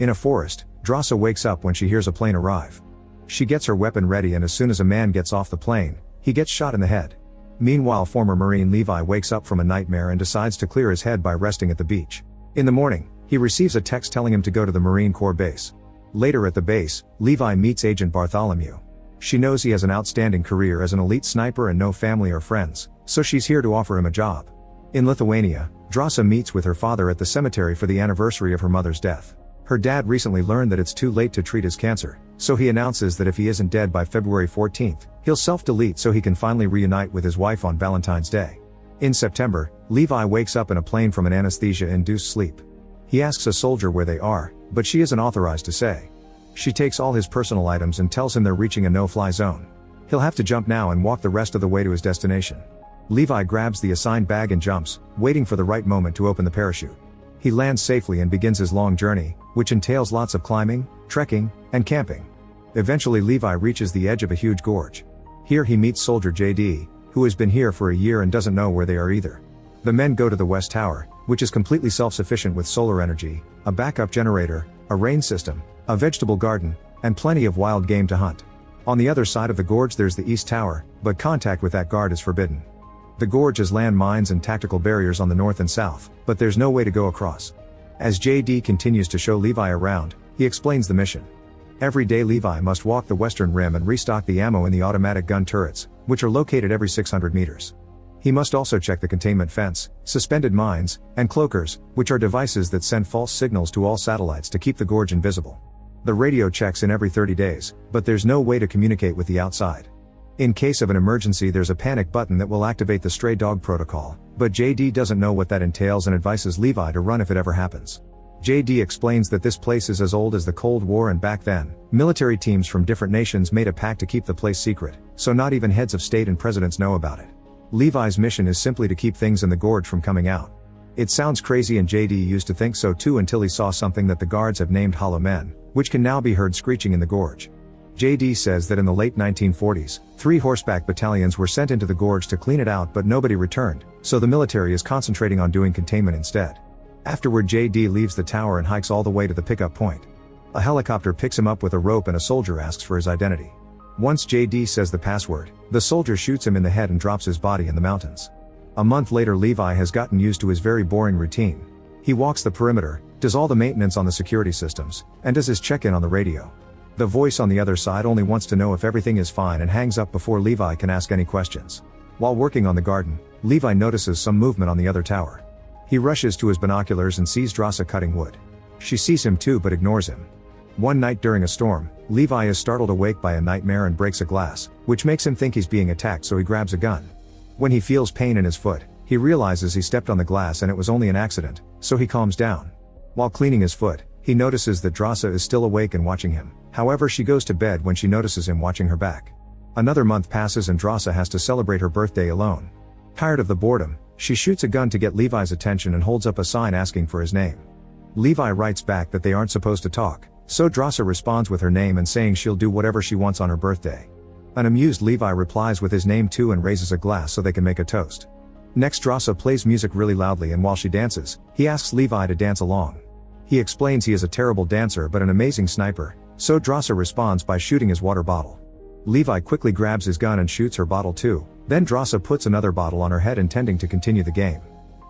In a forest, Drasa wakes up when she hears a plane arrive. She gets her weapon ready, and as soon as a man gets off the plane, he gets shot in the head. Meanwhile, former Marine Levi wakes up from a nightmare and decides to clear his head by resting at the beach. In the morning, he receives a text telling him to go to the Marine Corps base. Later at the base, Levi meets Agent Bartholomew. She knows he has an outstanding career as an elite sniper and no family or friends, so she's here to offer him a job. In Lithuania, Drasa meets with her father at the cemetery for the anniversary of her mother's death. Her dad recently learned that it's too late to treat his cancer, so he announces that if he isn't dead by February 14th, he'll self-delete so he can finally reunite with his wife on Valentine's Day. In September, Levi wakes up in a plane from an anesthesia-induced sleep. He asks a soldier where they are, but she isn't authorized to say. She takes all his personal items and tells him they're reaching a no-fly zone. He'll have to jump now and walk the rest of the way to his destination. Levi grabs the assigned bag and jumps, waiting for the right moment to open the parachute. He lands safely and begins his long journey, which entails lots of climbing, trekking, and camping. Eventually Levi reaches the edge of a huge gorge. Here he meets soldier JD, who has been here for a year and doesn't know where they are either. The men go to the West Tower, which is completely self-sufficient with solar energy, a backup generator, a rain system, a vegetable garden, and plenty of wild game to hunt. On the other side of the gorge there's the East Tower, but contact with that guard is forbidden. The gorge has land mines and tactical barriers on the north and south, but there's no way to go across. As JD continues to show Levi around, he explains the mission. Every day Levi must walk the western rim and restock the ammo in the automatic gun turrets, which are located every 600 meters. He must also check the containment fence, suspended mines, and cloakers, which are devices that send false signals to all satellites to keep the gorge invisible. The radio checks in every 30 days, but there's no way to communicate with the outside. In case of an emergency there's a panic button that will activate the stray dog protocol, but JD doesn't know what that entails and advises Levi to run if it ever happens. JD explains that this place is as old as the Cold War, and back then, military teams from different nations made a pact to keep the place secret, so not even heads of state and presidents know about it. Levi's mission is simply to keep things in the gorge from coming out. It sounds crazy, and JD used to think so too until he saw something that the guards have named Hollow Men, which can now be heard screeching in the gorge. JD says that in the late 1940s, 3 horseback battalions were sent into the gorge to clean it out, but nobody returned, so the military is concentrating on doing containment instead. Afterward JD leaves the tower and hikes all the way to the pickup point. A helicopter picks him up with a rope and a soldier asks for his identity. Once JD says the password, the soldier shoots him in the head and drops his body in the mountains. A month later Levi has gotten used to his very boring routine. He walks the perimeter, does all the maintenance on the security systems, and does his check-in on the radio. The voice on the other side only wants to know if everything is fine and hangs up before Levi can ask any questions. While working on the garden, Levi notices some movement on the other tower. He rushes to his binoculars and sees Drasa cutting wood. She sees him too but ignores him. One night during a storm, Levi is startled awake by a nightmare and breaks a glass, which makes him think he's being attacked, so he grabs a gun. When he feels pain in his foot, he realizes he stepped on the glass and it was only an accident, so he calms down. While cleaning his foot, he notices that Drasa is still awake and watching him. However, she goes to bed when she notices him watching her back. Another month passes and Drasa has to celebrate her birthday alone. Tired of the boredom, she shoots a gun to get Levi's attention and holds up a sign asking for his name. Levi writes back that they aren't supposed to talk, so Drasa responds with her name and saying she'll do whatever she wants on her birthday. An amused Levi replies with his name too and raises a glass so they can make a toast. Next Drasa plays music really loudly, and while she dances, he asks Levi to dance along. He explains he is a terrible dancer but an amazing sniper, so Drasa responds by shooting his water bottle. Levi quickly grabs his gun and shoots her bottle too, then Drasa puts another bottle on her head intending to continue the game.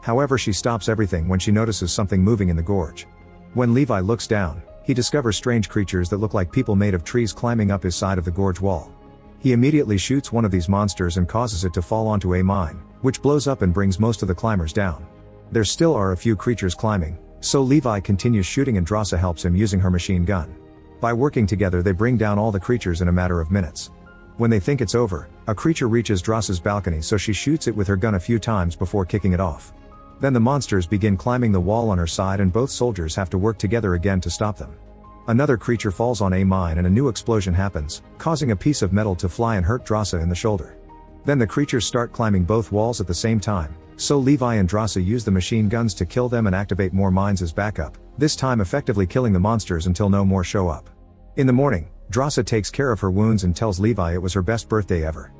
However, she stops everything when she notices something moving in the gorge. When Levi looks down, he discovers strange creatures that look like people made of trees climbing up his side of the gorge wall. He immediately shoots one of these monsters and causes it to fall onto a mine, which blows up and brings most of the climbers down. There still are a few creatures climbing, so Levi continues shooting and Drasa helps him using her machine gun. By working together they bring down all the creatures in a matter of minutes. When they think it's over, a creature reaches Drasa's balcony, so she shoots it with her gun a few times before kicking it off. Then the monsters begin climbing the wall on her side and both soldiers have to work together again to stop them. Another creature falls on a mine and a new explosion happens, causing a piece of metal to fly and hurt Drasa in the shoulder. Then the creatures start climbing both walls at the same time, so Levi and Drasa use the machine guns to kill them and activate more mines as backup, this time effectively killing the monsters until no more show up. In the morning, Drasa takes care of her wounds and tells Levi it was her best birthday ever.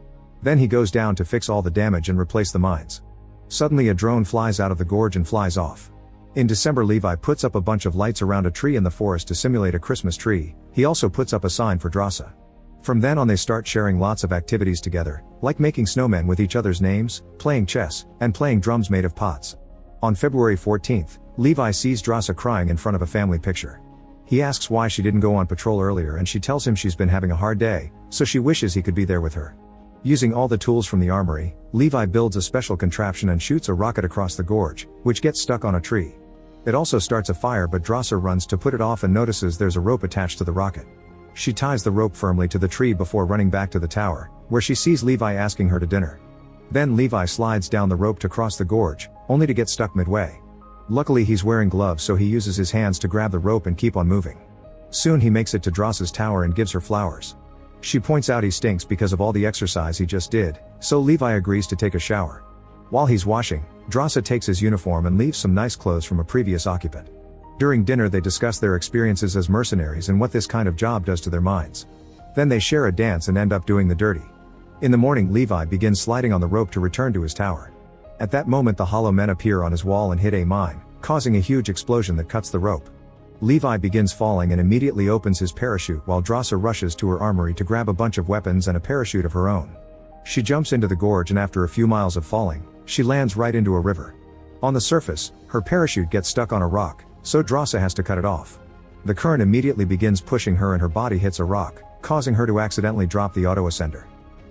Then he goes down to fix all the damage and replace the mines. Suddenly a drone flies out of the gorge and flies off. In December, Levi puts up a bunch of lights around a tree in the forest to simulate a Christmas tree. He also puts up a sign for Drasa. From then on they start sharing lots of activities together, like making snowmen with each other's names, playing chess, and playing drums made of pots. On February 14th, Levi sees Drasa crying in front of a family picture. He asks why she didn't go on patrol earlier, and she tells him she's been having a hard day, so she wishes he could be there with her. Using all the tools from the armory, Levi builds a special contraption and shoots a rocket across the gorge, which gets stuck on a tree. It also starts a fire, but Drasa runs to put it off and notices there's a rope attached to the rocket. She ties the rope firmly to the tree before running back to the tower, where she sees Levi asking her to dinner. Then Levi slides down the rope to cross the gorge, only to get stuck midway. Luckily he's wearing gloves, so he uses his hands to grab the rope and keep on moving. Soon he makes it to Drasa's tower and gives her flowers. She points out he stinks because of all the exercise he just did, so Levi agrees to take a shower. While he's washing, Drasa takes his uniform and leaves some nice clothes from a previous occupant. During dinner they discuss their experiences as mercenaries and what this kind of job does to their minds. Then they share a dance and end up doing the dirty. In the morning Levi begins sliding on the rope to return to his tower. At that moment the hollow men appear on his wall and hit a mine, causing a huge explosion that cuts the rope. Levi begins falling and immediately opens his parachute while Drasa rushes to her armory to grab a bunch of weapons and a parachute of her own. She jumps into the gorge and after a few miles of falling, she lands right into a river. On the surface, her parachute gets stuck on a rock, so Drasa has to cut it off. The current immediately begins pushing her and her body hits a rock, causing her to accidentally drop the auto-ascender.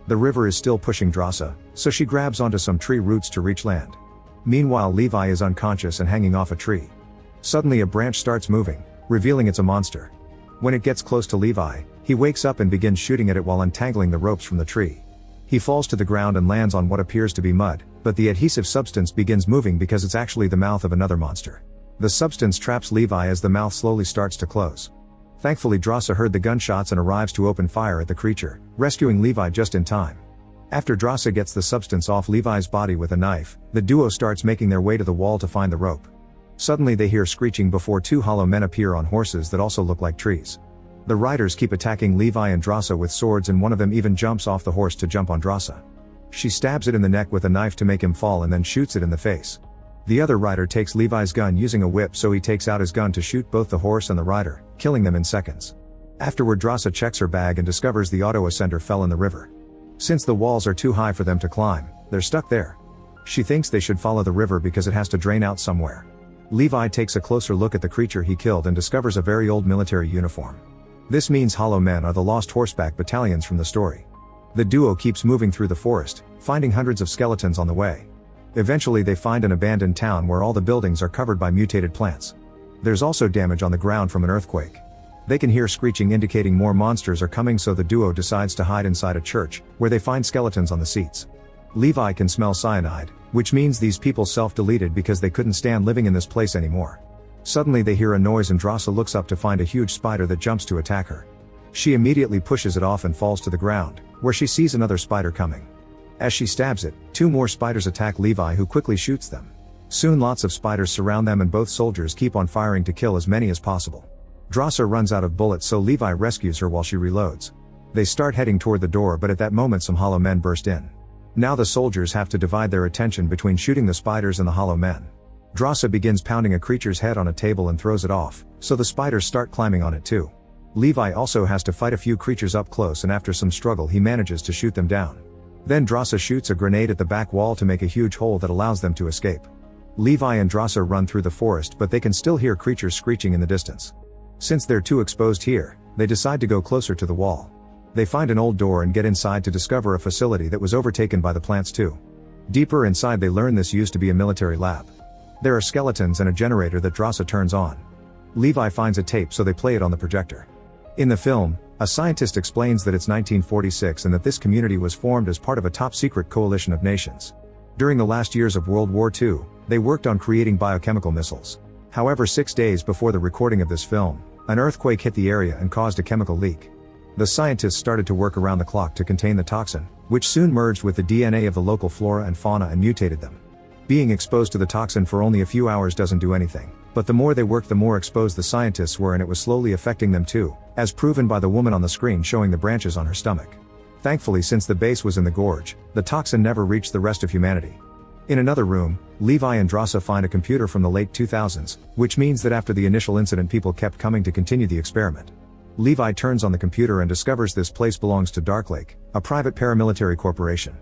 The river is still pushing Drasa, so she grabs onto some tree roots to reach land. Meanwhile Levi is unconscious and hanging off a tree. Suddenly a branch starts moving, revealing it's a monster. When it gets close to Levi, he wakes up and begins shooting at it while untangling the ropes from the tree. He falls to the ground and lands on what appears to be mud, but the adhesive substance begins moving because it's actually the mouth of another monster. The substance traps Levi as the mouth slowly starts to close. Thankfully Drasa heard the gunshots and arrives to open fire at the creature, rescuing Levi just in time. After Drasa gets the substance off Levi's body with a knife, the duo starts making their way to the wall to find the rope. Suddenly they hear screeching before two hollow men appear on horses that also look like trees. The riders keep attacking Levi and Drasa with swords, and one of them even jumps off the horse to jump on Drasa. She stabs it in the neck with a knife to make him fall and then shoots it in the face. The other rider takes Levi's gun using a whip, so he takes out his gun to shoot both the horse and the rider, killing them in seconds. Afterward Drasa checks her bag and discovers the auto-ascender fell in the river. Since the walls are too high for them to climb, they're stuck there. She thinks they should follow the river because it has to drain out somewhere. Levi takes a closer look at the creature he killed and discovers a very old military uniform. This means hollow men are the lost horseback battalions from the story. The duo keeps moving through the forest, finding hundreds of skeletons on the way. Eventually they find an abandoned town where all the buildings are covered by mutated plants. There's also damage on the ground from an earthquake. They can hear screeching indicating more monsters are coming, so the duo decides to hide inside a church, where they find skeletons on the seats. Levi can smell cyanide, which means these people self-deleted because they couldn't stand living in this place anymore. Suddenly they hear a noise and Drasa looks up to find a huge spider that jumps to attack her. She immediately pushes it off and falls to the ground, where she sees another spider coming. As she stabs it, two more spiders attack Levi, who quickly shoots them. Soon lots of spiders surround them and both soldiers keep on firing to kill as many as possible. Drasa runs out of bullets, so Levi rescues her while she reloads. They start heading toward the door, but at that moment some hollow men burst in. Now the soldiers have to divide their attention between shooting the spiders and the hollow men. Drasa begins pounding a creature's head on a table and throws it off, so the spiders start climbing on it too. Levi also has to fight a few creatures up close, and after some struggle he manages to shoot them down. Then Drasa shoots a grenade at the back wall to make a huge hole that allows them to escape. Levi and Drasa run through the forest, but they can still hear creatures screeching in the distance. Since they're too exposed here, they decide to go closer to the wall. They find an old door and get inside to discover a facility that was overtaken by the plants too. Deeper inside they learn this used to be a military lab. There are skeletons and a generator that Drasa turns on. Levi finds a tape, so they play it on the projector. In the film, a scientist explains that it's 1946 and that this community was formed as part of a top-secret coalition of nations. During the last years of World War II, they worked on creating biochemical missiles. However, 6 days before the recording of this film, an earthquake hit the area and caused a chemical leak. The scientists started to work around the clock to contain the toxin, which soon merged with the DNA of the local flora and fauna and mutated them. Being exposed to the toxin for only a few hours doesn't do anything, but the more they worked the more exposed the scientists were, and it was slowly affecting them too, as proven by the woman on the screen showing the branches on her stomach. Thankfully, since the base was in the gorge, the toxin never reached the rest of humanity. In another room, Levi and Drasa find a computer from the late 2000s, which means that after the initial incident people kept coming to continue the experiment. Levi turns on the computer and discovers this place belongs to Darklake, a private paramilitary corporation.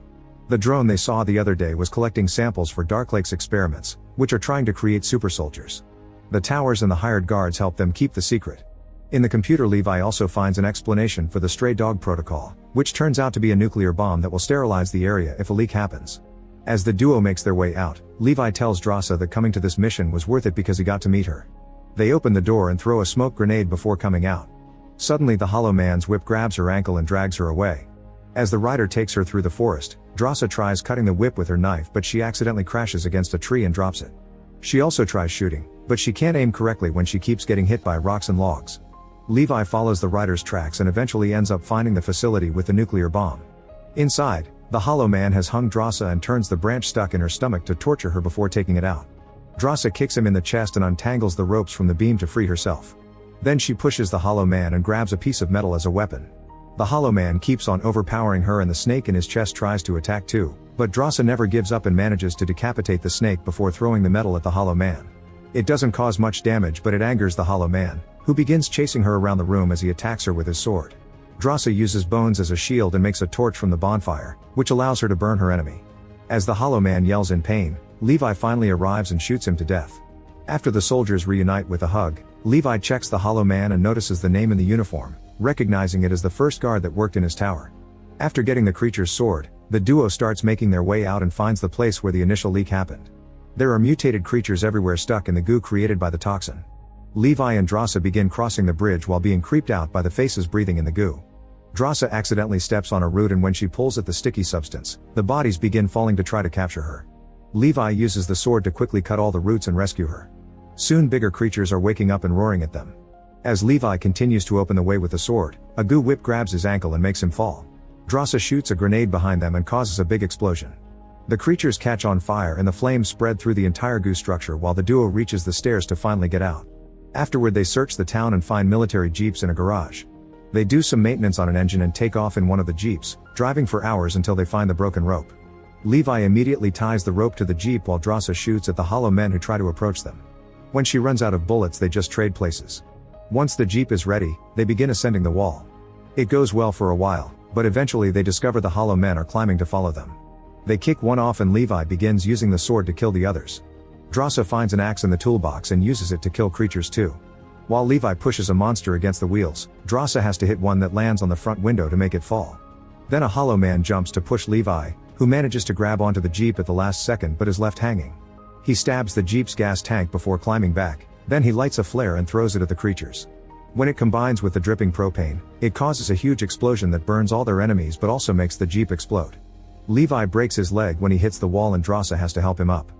The drone they saw the other day was collecting samples for Darklake's experiments, which are trying to create super soldiers. The towers and the hired guards help them keep the secret. In the computer, Levi also finds an explanation for the stray dog protocol, which turns out to be a nuclear bomb that will sterilize the area if a leak happens. As the duo makes their way out, Levi tells Drasa that coming to this mission was worth it because he got to meet her. They open the door and throw a smoke grenade before coming out. Suddenly the Hollow Man's whip grabs her ankle and drags her away. As the rider takes her through the forest, Drasa tries cutting the whip with her knife, but she accidentally crashes against a tree and drops it. She also tries shooting, but she can't aim correctly when she keeps getting hit by rocks and logs. Levi follows the rider's tracks and eventually ends up finding the facility with the nuclear bomb. Inside, the Hollow Man has hung Drasa and turns the branch stuck in her stomach to torture her before taking it out. Drasa kicks him in the chest and untangles the ropes from the beam to free herself. Then she pushes the Hollow Man and grabs a piece of metal as a weapon. The Hollow Man keeps on overpowering her and the snake in his chest tries to attack too, but Drasa never gives up and manages to decapitate the snake before throwing the metal at the Hollow Man. It doesn't cause much damage, but it angers the Hollow Man, who begins chasing her around the room as he attacks her with his sword. Drasa uses bones as a shield and makes a torch from the bonfire, which allows her to burn her enemy. As the Hollow Man yells in pain, Levi finally arrives and shoots him to death. After the soldiers reunite with a hug, Levi checks the Hollow Man and notices the name in the uniform, recognizing it as the first guard that worked in his tower. After getting the creature's sword, the duo starts making their way out and finds the place where the initial leak happened. There are mutated creatures everywhere stuck in the goo created by the toxin. Levi and Drasa begin crossing the bridge while being creeped out by the faces breathing in the goo. Drasa accidentally steps on a root and when she pulls at the sticky substance, the bodies begin falling to try to capture her. Levi uses the sword to quickly cut all the roots and rescue her. Soon bigger creatures are waking up and roaring at them. As Levi continues to open the way with the sword, a goo whip grabs his ankle and makes him fall. Drasa shoots a grenade behind them and causes a big explosion. The creatures catch on fire and the flames spread through the entire goo structure while the duo reaches the stairs to finally get out. Afterward they search the town and find military jeeps in a garage. They do some maintenance on an engine and take off in one of the jeeps, driving for hours until they find the broken rope. Levi immediately ties the rope to the jeep while Drasa shoots at the Hollow Men who try to approach them. When she runs out of bullets they just trade places. Once the jeep is ready, they begin ascending the wall. It goes well for a while, but eventually they discover the Hollow Men are climbing to follow them. They kick one off and Levi begins using the sword to kill the others. Drasa finds an axe in the toolbox and uses it to kill creatures too. While Levi pushes a monster against the wheels, Drasa has to hit one that lands on the front window to make it fall. Then a Hollow Man jumps to push Levi, who manages to grab onto the jeep at the last second but is left hanging. He stabs the jeep's gas tank before climbing back, then he lights a flare and throws it at the creatures. When it combines with the dripping propane, it causes a huge explosion that burns all their enemies but also makes the jeep explode. Levi breaks his leg when he hits the wall and Drasa has to help him up.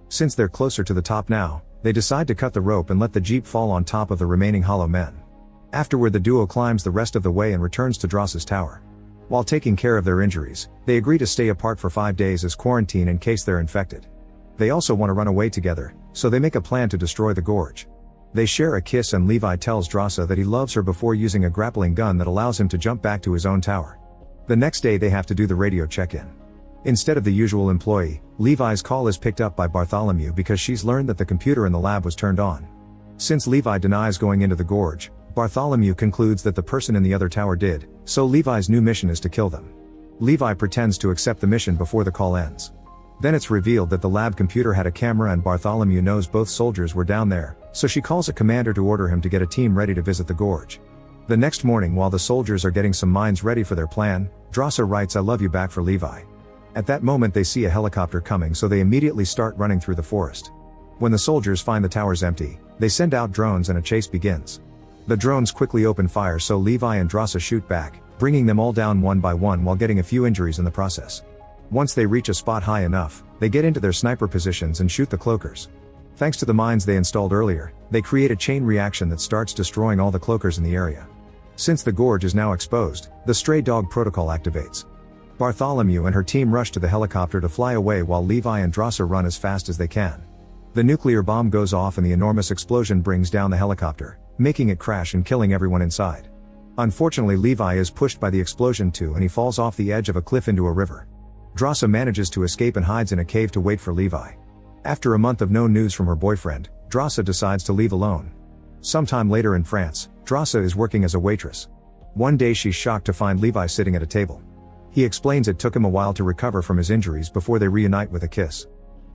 Since they're closer to the top now, they decide to cut the rope and let the jeep fall on top of the remaining Hollow Men. Afterward the duo climbs the rest of the way and returns to Drasa's tower. While taking care of their injuries, they agree to stay apart for 5 days as quarantine in case they're infected. They also want to run away together, so they make a plan to destroy the gorge. They share a kiss and Levi tells Drasa that he loves her before using a grappling gun that allows him to jump back to his own tower. The next day they have to do the radio check-in. Instead of the usual employee, Levi's call is picked up by Bartholomew because she's learned that the computer in the lab was turned on. Since Levi denies going into the gorge, Bartholomew concludes that the person in the other tower did, so Levi's new mission is to kill them. Levi pretends to accept the mission before the call ends. Then it's revealed that the lab computer had a camera and Bartholomew knows both soldiers were down there, so she calls a commander to order him to get a team ready to visit the gorge. The next morning while the soldiers are getting some minds ready for their plan, Drasa writes "I love you" back for Levi. At that moment they see a helicopter coming so they immediately start running through the forest. When the soldiers find the towers empty, they send out drones and a chase begins. The drones quickly open fire so Levi and Drasa shoot back, bringing them all down one by one while getting a few injuries in the process. Once they reach a spot high enough, they get into their sniper positions and shoot the cloakers. Thanks to the mines they installed earlier, they create a chain reaction that starts destroying all the cloakers in the area. Since the gorge is now exposed, the stray dog protocol activates. Bartholomew and her team rush to the helicopter to fly away while Levi and Drasa run as fast as they can. The nuclear bomb goes off and the enormous explosion brings down the helicopter, making it crash and killing everyone inside. Unfortunately Levi is pushed by the explosion too and he falls off the edge of a cliff into a river. Drasa manages to escape and hides in a cave to wait for Levi. After a month of no news from her boyfriend, Drasa decides to leave alone. Sometime later in France, Drasa is working as a waitress. One day she's shocked to find Levi sitting at a table. He explains it took him a while to recover from his injuries before they reunite with a kiss.